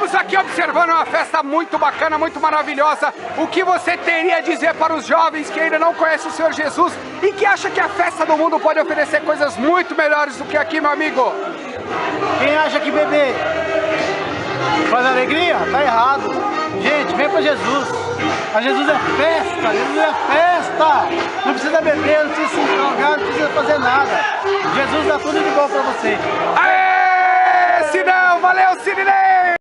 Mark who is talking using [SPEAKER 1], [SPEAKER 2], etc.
[SPEAKER 1] Estamos aqui observando uma festa muito bacana, muito maravilhosa. O que você teria a dizer para os jovens que ainda não conhecem o Senhor Jesus e que acham que a festa do mundo pode oferecer coisas muito melhores do que aqui, meu amigo?
[SPEAKER 2] Quem acha que beber faz alegria, tá errado. Gente, vem pra Jesus. A Jesus é festa, Jesus é festa. Não precisa beber, não precisa se drogar, não precisa fazer nada. Jesus dá tudo de bom pra você.
[SPEAKER 1] Aê, Sidão! Valeu, Sidney!